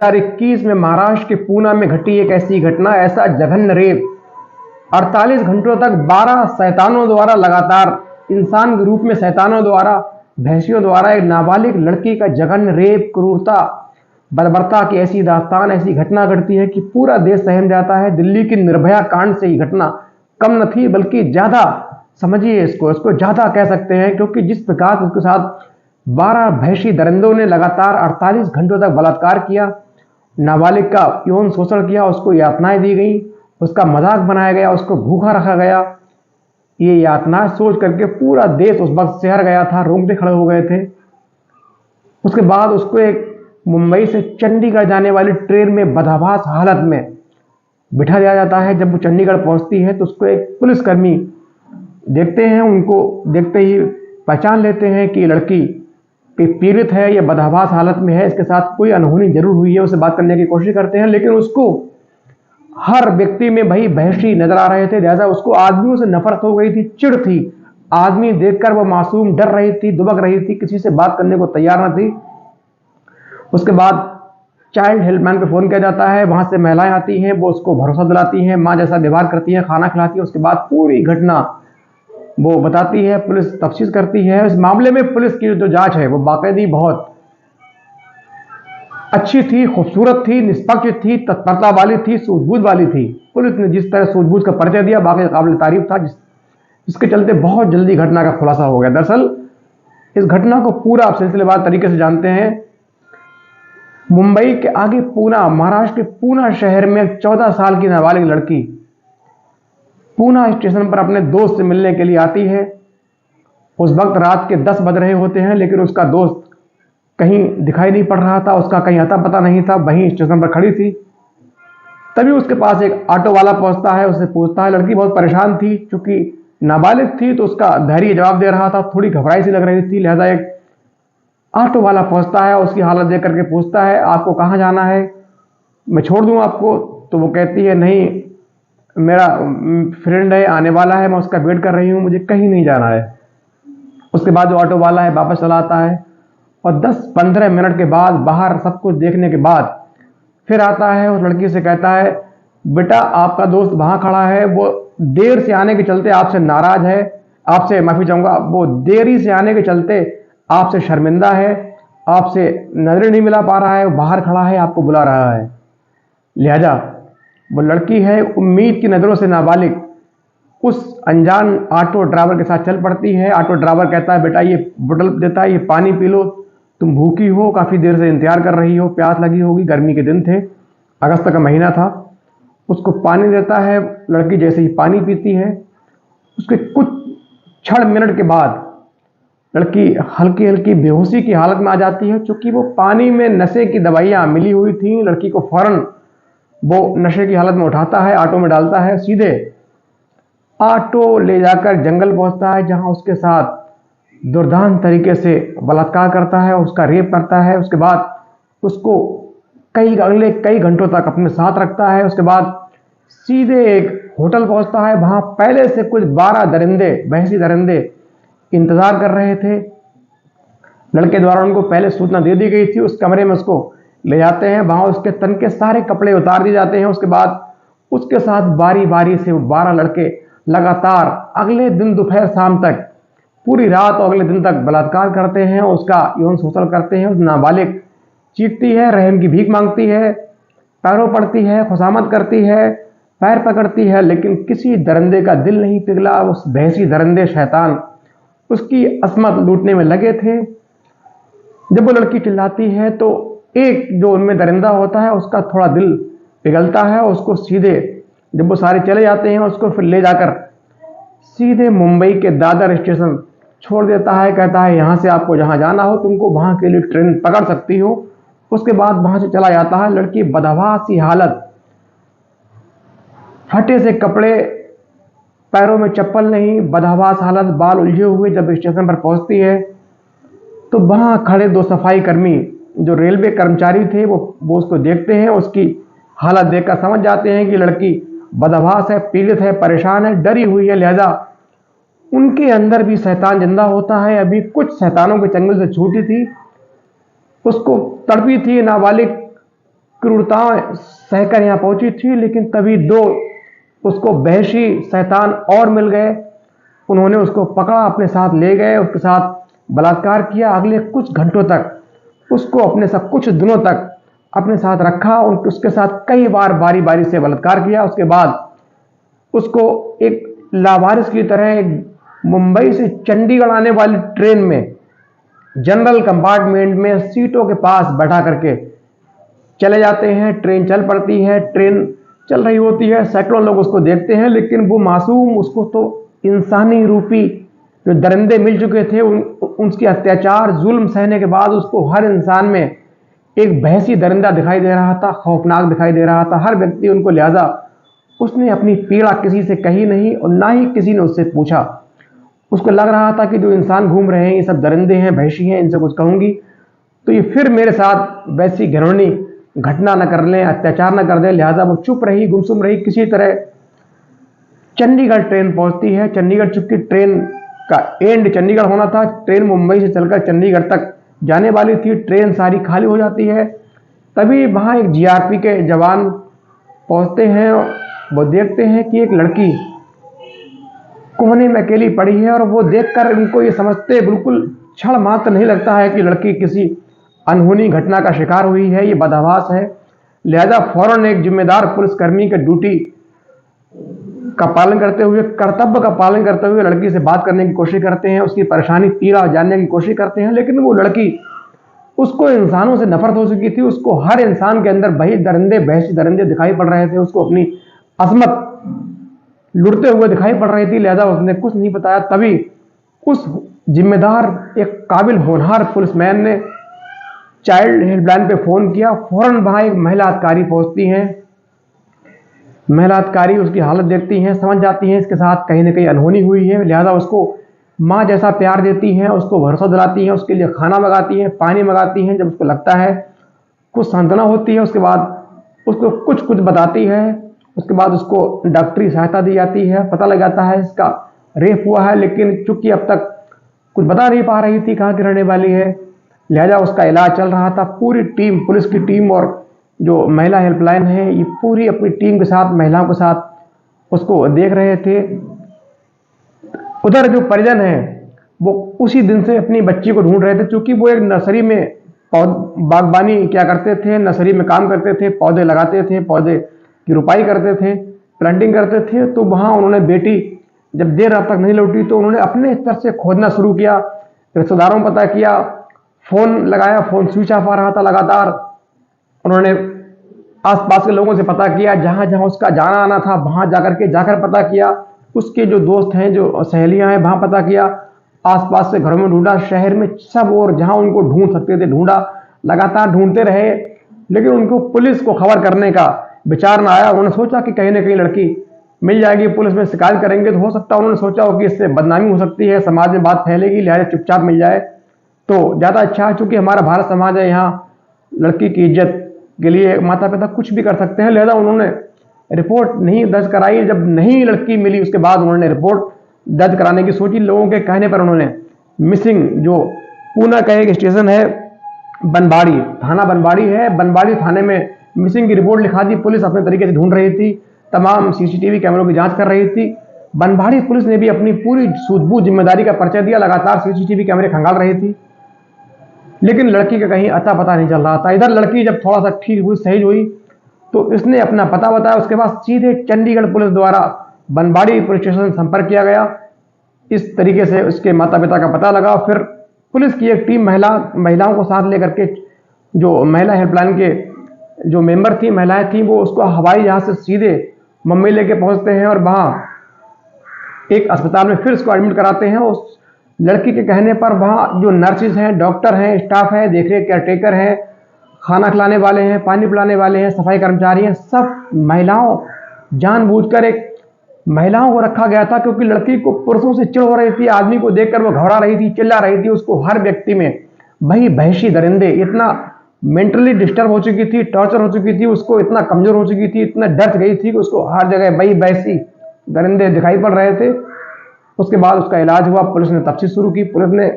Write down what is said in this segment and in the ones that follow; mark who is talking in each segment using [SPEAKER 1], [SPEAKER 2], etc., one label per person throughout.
[SPEAKER 1] 2021 में महाराष्ट्र के पूना में घटी एक ऐसी घटना, ऐसा जघन्य रेप। 48 घंटों तक 12 शैतानों द्वारा लगातार इंसान के रूप में शैतानों द्वारा, भैंसियों द्वारा एक नाबालिग लड़की का जघन्य रेप, क्रूरता, बर्बरता की ऐसी दास्तान, ऐसी घटना घटती है कि पूरा देश सहम जाता है। दिल्ली की निर्भया कांड से ही घटना कम न थी, बल्कि ज्यादा, समझिए इसको ज्यादा कह सकते हैं, क्योंकि जिस प्रकार उसके साथ 12 भैंसी दरिंदों ने लगातार 48 घंटों तक बलात्कार किया, नाबालिग का यौन शोषण किया, उसको यातनाएं दी गई, उसका मजाक बनाया गया, उसको भूखा रखा गया। ये यातनाएं सोच करके पूरा देश उस वक्त शहर गया था, रोंगटे खड़े हो गए थे। उसके बाद उसको एक मुंबई से चंडीगढ़ जाने वाली ट्रेन में बदहवास हालत में बिठा दिया जाता है। जब वो चंडीगढ़ पहुंचती है तो उसको एक पुलिसकर्मी देखते हैं, उनको देखते ही पहचान लेते हैं कि लड़की पीड़ित है, या बदहवास हालत में है, इसके साथ कोई अनहोनी जरूर हुई है। उसे बात करने की कोशिश करते हैं, लेकिन उसको हर व्यक्ति में भाई भैंसी नजर आ रहे थे, लिहाजा उसको आदमियों से नफरत हो गई थी, चिढ़ थी। आदमी देखकर वो मासूम डर रही थी, दुबक रही थी, किसी से बात करने को तैयार न थी। उसके बाद चाइल्ड हेल्पलाइन पे फोन किया जाता है, वहां से महिलाएं आती हैं, वो उसको भरोसा दिलाती हैं, माँ जैसा व्यवहार करती हैं, खाना खिलाती है। उसके बाद पूरी घटना वो बताती है, पुलिस तफ्तीश करती है। इस मामले में पुलिस की जो जांच है वो बाकायदी बहुत अच्छी थी, खूबसूरत थी, निष्पक्ष थी, तत्परता वाली थी, सूझबूझ वाली थी। पुलिस ने जिस तरह सूझबूझ का परिचय दिया, बाकी काबिल तारीफ था, जिसके चलते बहुत जल्दी घटना का खुलासा हो गया। दरअसल इस घटना को पूरा आप सिलसिलेवार तरीके से जानते हैं। मुंबई के आगे पूना, महाराष्ट्र के पूना शहर में 14 साल की नाबालिग लड़की पूना स्टेशन पर अपने दोस्त से मिलने के लिए आती है। उस वक्त रात के 10 बज रहे होते हैं, लेकिन उसका दोस्त कहीं दिखाई नहीं पड़ रहा था, उसका कहीं अता पता नहीं था, वहीं स्टेशन पर खड़ी थी। तभी उसके पास एक ऑटो वाला पहुंचता है, उससे पूछता है। लड़की बहुत परेशान थी, चूंकि नाबालिग थी तो उसका धैर्य जवाब दे रहा था, थोड़ी घबराई सी लग रही थी, लिहाजा एक ऑटो वाला पहुंचता है, उसकी हालत देख करके पूछता है, आपको कहाँ जाना है, मैं छोड़ दूं आपको? तो वो कहती है, नहीं, मेरा फ्रेंड है, आने वाला है, मैं उसका वेट कर रही हूँ, मुझे कहीं नहीं जाना है। उसके बाद जो ऑटो वाला है वापस चला आता है, और 10-15 मिनट के बाद बाहर सब कुछ देखने के बाद फिर आता है, उस लड़की से कहता है, बेटा आपका दोस्त वहां खड़ा है, वो देर से आने के चलते आपसे नाराज है, आपसे माफी चाहूंगा, वो देरी से आने के चलते आपसे शर्मिंदा है, आपसे नजरें नहीं मिला पा रहा है, वो बाहर खड़ा है, आपको बुला रहा है। लिहाजा वो लड़की है उम्मीद की नजरों से नाबालिग उस अनजान ऑटो ड्राइवर के साथ चल पड़ती है। ऑटो ड्राइवर कहता है, बेटा ये बोतल देता है, ये पानी पी लो, तुम भूखी हो, काफी देर से इंतजार कर रही हो, प्यास लगी होगी, गर्मी के दिन थे, अगस्त का महीना था। उसको पानी देता है। लड़की जैसे ही पानी पीती है, उसके कुछ क्षण मिनट के बाद लड़की हल्की हल्की बेहोशी की हालत में आ जाती है। चूंकि वो पानी में नशे की दवाइयां मिली हुई थी, लड़की को फौरन वो नशे की हालत में उठाता है, ऑटो में डालता है, सीधे ऑटो ले जाकर जंगल पहुंचता है, जहां उसके साथ दुर्दांत तरीके से बलात्कार करता है, उसका रेप करता है। उसके बाद उसको अगले कई घंटों तक अपने साथ रखता है। उसके बाद सीधे एक होटल पहुंचता है, वहां पहले से कुछ 12 दरिंदे, भैंसी दरिंदे इंतजार कर रहे थे। लड़के द्वारा उनको पहले सूचना दे दी गई थी। उस कमरे में उसको ले जाते हैं, वहां उसके तन के सारे कपड़े उतार दिए जाते हैं। उसके बाद उसके साथ बारी बारी से वो 12 लड़के लगातार अगले दिन दोपहर शाम तक, पूरी रात और अगले दिन तक बलात्कार करते हैं, उसका यौन शोषण करते हैं। उस नाबालिग चीखती है, रहम की भीख मांगती है, पैरों पड़ती है, खुशामद करती है, पैर पकड़ती है, लेकिन किसी दरिंदे का दिल नहीं पिघला। उस भैंसी दरिंदे शैतान उसकी असमत लूटने में लगे थे। जब वो लड़की चिल्लाती है तो एक जो उनमें दरिंदा होता है उसका थोड़ा दिल पिघलता है, उसको सीधे, जब वो सारे चले जाते हैं, उसको फिर ले जाकर सीधे मुंबई के दादर स्टेशन छोड़ देता है। कहता है, यहाँ से आपको जहाँ जाना हो तुमको, वहां के लिए ट्रेन पकड़ सकती हो। उसके बाद वहां से चला जाता है। लड़की बदहवास सी हालत, फटे से कपड़े, पैरों में चप्पल नहीं, बदहवास हालत, बाल उलझे हुए, जब स्टेशन पर पहुंचती है तो वहां खड़े 2 सफाई कर्मी जो रेलवे कर्मचारी थे वो उसको देखते हैं। उसकी हालत देखकर समझ जाते हैं कि लड़की बदहवास है, पीड़ित है, परेशान है, डरी हुई है। लिहाजा उनके अंदर भी शैतान जिंदा होता है। अभी कुछ शैतानों के चंगुल से छूटी थी, उसको तड़पी थी नाबालिग, क्रूरताएं सहकर यहाँ पहुंची थी, लेकिन तभी दो उसको वहशी शैतान और मिल गए। उन्होंने उसको पकड़ा, अपने साथ ले गए, उसके साथ बलात्कार किया। अगले कुछ घंटों तक उसको अपने साथ, कुछ दिनों तक अपने साथ रखा। उसके साथ कई बार बारी बारी से बलात्कार किया। उसके बाद उसको एक लावारिस की तरह एक मुंबई से चंडीगढ़ आने वाली ट्रेन में जनरल कंपार्टमेंट में सीटों के पास बैठा करके चले जाते हैं। ट्रेन चल पड़ती है, ट्रेन चल रही होती है, सैकड़ों लोग उसको देखते हैं, लेकिन वो मासूम, उसको तो इंसानी रूपी जो दरिंदे मिल चुके थे, उनके अत्याचार जुल्म सहने के बाद उसको हर इंसान में एक भैंसी दरिंदा दिखाई दे रहा था, खौफनाक दिखाई दे रहा था हर व्यक्ति उनको। लिहाजा उसने अपनी पीड़ा किसी से कही नहीं और ना ही किसी ने उससे पूछा। उसको लग रहा था कि जो इंसान घूम रहे हैं ये सब दरिंदे हैं, भैंसी हैं, इनसे कुछ कहूंगी तो ये फिर मेरे साथ वैसी घिनौनी घटना न कर लें, अत्याचार न कर दें। लिहाजा वो चुप रही, गुमसुम रही। किसी तरह चंडीगढ़ ट्रेन पहुंचती है। चंडीगढ़, चूंकि ट्रेन का एंड चंडीगढ़ होना था, ट्रेन मुंबई से चलकर चंडीगढ़ तक जाने वाली थी। ट्रेन सारी खाली हो जाती है। तभी वहां एक जीआरपी के जवान पहुंचते हैं। वो देखते हैं कि एक लड़की कोने में अकेली पड़ी है, और वो देखकर उनको ये समझते बिल्कुल क्षण मात्र नहीं लगता है कि लड़की किसी अनहोनी घटना का शिकार हुई है, ये बदहवास है। लिहाजा फौरन एक जिम्मेदार पुलिसकर्मी के ड्यूटी का पालन करते हुए, कर्तव्य का पालन करते हुए लड़की से बात करने की कोशिश करते हैं, उसकी परेशानी पीड़ा जानने की कोशिश करते हैं। लेकिन वो लड़की, उसको इंसानों से नफरत हो चुकी थी। उसको हर इंसान के अंदर वही दरिंदे, भैंसी दरिंदे दिखाई पड़ रहे थे। उसको अपनी अजमत लुटते हुए दिखाई पड़ रही थी। लिहाजा उसने कुछ नहीं बताया। तभी उस जिम्मेदार, एक काबिल होनहार पुलिसमैन ने चाइल्ड हेल्पलाइन पे फोन किया। फौरन वहां एक महिला अधिकारी पहुंचती हैं। महिला अधिकारी उसकी हालत देखती हैं, समझ जाती हैं इसके साथ कहीं ना कहीं अनहोनी हुई है। लिहाजा उसको माँ जैसा प्यार देती हैं, उसको भरोसा दिलाती हैं, उसके लिए खाना मंगाती हैं, पानी मंगाती हैं। जब उसको लगता है कुछ सांत्वना होती है, उसके बाद उसको कुछ कुछ बताती है। उसके बाद उसको डॉक्टरी सहायता दी जाती है। पता लग जाता है इसका रेप हुआ है, लेकिन चूंकि अब तक कुछ बता नहीं पा रही थी कहाँ की रहने वाली है, लिहाजा उसका इलाज चल रहा था। पूरी टीम, पुलिस की टीम और जो महिला हेल्पलाइन है, ये पूरी अपनी टीम के साथ, महिलाओं के साथ उसको देख रहे थे। उधर जो परिजन है वो उसी दिन से अपनी बच्ची को ढूंढ रहे थे। चूंकि वो एक नर्सरी में बागबानी क्या करते थे, नर्सरी में काम करते थे, पौधे लगाते थे, पौधे की रुपाई करते थे, प्लांटिंग करते थे। तो वहां उन्होंने बेटी जब देर रात तक नहीं लौटी तो उन्होंने अपने स्तर से खोजना शुरू किया। रिश्तेदारों को पता किया, फोन लगाया, फोन स्विच ऑफ आ रहा था लगातार। उन्होंने आसपास के लोगों से पता किया, जहां जहां उसका जाना आना था वहां जाकर पता किया। उसके जो दोस्त हैं, जो सहेलियां हैं, वहां पता किया। आसपास से घरों में ढूंढा, शहर में सब, और जहां उनको ढूंढ सकते थे ढूंढा। लगातार ढूंढते रहे, लेकिन उनको पुलिस को खबर करने का विचार ना आया। उन्होंने सोचा कि कहीं ना कहीं लड़की मिल जाएगी, पुलिस में शिकायत करेंगे तो हो सकता है, उन्होंने सोचा हो कि इससे बदनामी हो सकती है, समाज में बात फैलेगी, लिहाजा चुपचाप मिल जाए तो ज़्यादा अच्छा है। चूंकि हमारा भारत समाज है, यहाँ लड़की की इज्जत के लिए माता पिता कुछ भी कर सकते हैं। लिहाजा उन्होंने रिपोर्ट नहीं दर्ज कराई। जब नहीं लड़की मिली, उसके बाद उन्होंने रिपोर्ट दर्ज कराने की सोची। लोगों के कहने पर उन्होंने मिसिंग, जो पूना का एक स्टेशन है बनबाड़ी, थाना बनबाड़ी है, बनबाड़ी थाने में मिसिंग की रिपोर्ट लिखा दी। पुलिस अपने तरीके से ढूंढ रही थी, तमाम सीसीटीवी कैमरों की जांच कर रही थी। बनबाड़ी पुलिस ने भी अपनी पूरी सूझबूझ जिम्मेदारी का परिचय दिया, लगातार सीसीटीवी कैमरे खंगाल रही थी, लेकिन लड़की का कहीं अता पता नहीं चल रहा था। इधर लड़की जब थोड़ा सा ठीक हुई, सही हुई, तो इसने अपना पता बताया। उसके बाद सीधे चंडीगढ़ पुलिस द्वारा बनबाड़ी पुलिस स्टेशन संपर्क किया गया। इस तरीके से उसके माता पिता का पता लगा। फिर पुलिस की एक टीम महिलाओं को साथ लेकर के, जो महिला हेल्पलाइन के जो मेंबर थी, महिलाएं थी, वो उसको हवाई जहाज से सीधे मुंबई लेके पहुंचते हैं और वहां एक अस्पताल में फिर उसको एडमिट कराते हैं। उस लड़की के कहने पर वहाँ जो नर्सिस हैं, डॉक्टर हैं, स्टाफ है, देखरेख केयरटेकर हैं, खाना खिलाने वाले हैं, पानी पिलाने वाले हैं, सफाई कर्मचारी हैं, सब महिलाओं, जानबूझकर एक महिलाओं को रखा गया था, क्योंकि लड़की को पुरुषों से चिढ़ हो रही थी। आदमी को देखकर वो घबरा रही थी, चिल्ला रही थी। उसको हर व्यक्ति में वही भैंसी दरिंदे, इतना मेंटली डिस्टर्ब हो चुकी थी, टॉर्चर हो चुकी थी, उसको इतना कमजोर हो चुकी थी, इतना डर गई थी कि उसको हर जगह वही भैंसी दरिंदे दिखाई पड़ रहे थे। उसके बाद उसका इलाज हुआ। पुलिस ने तफ्तीश शुरू की। पुलिस ने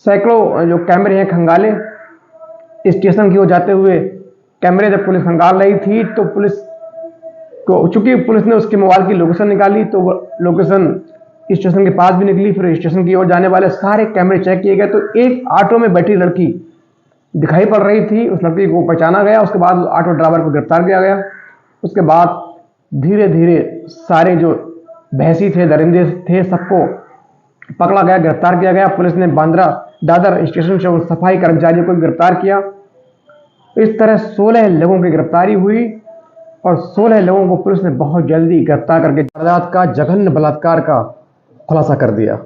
[SPEAKER 1] सैकड़ों जो कैमरे हैं खंगाले, स्टेशन की ओर जाते हुए कैमरे जब पुलिस खंगाल रही थी तो पुलिस को, चूंकि पुलिस ने उसके मोबाइल की लोकेशन निकाली तो वो लोकेशन स्टेशन के पास भी निकली। फिर स्टेशन की ओर जाने वाले सारे कैमरे चेक किए गए तो एक ऑटो में बैठी लड़की दिखाई पड़ रही थी। उस लड़की को पहचाना गया। उसके बाद ऑटो ड्राइवर को गिरफ्तार किया गया। उसके बाद धीरे धीरे सारे जो बहसी थे, दरिंदे थे, सबको पकड़ा गया, गिरफ्तार किया गया। पुलिस ने बांद्रा दादर स्टेशन से उन सफाई कर्मचारियों को गिरफ्तार किया। इस तरह 16 लोगों की गिरफ्तारी हुई और 16 लोगों को पुलिस ने बहुत जल्दी गिरफ्तार करके वारदात का, जघन्य बलात्कार का खुलासा कर दिया।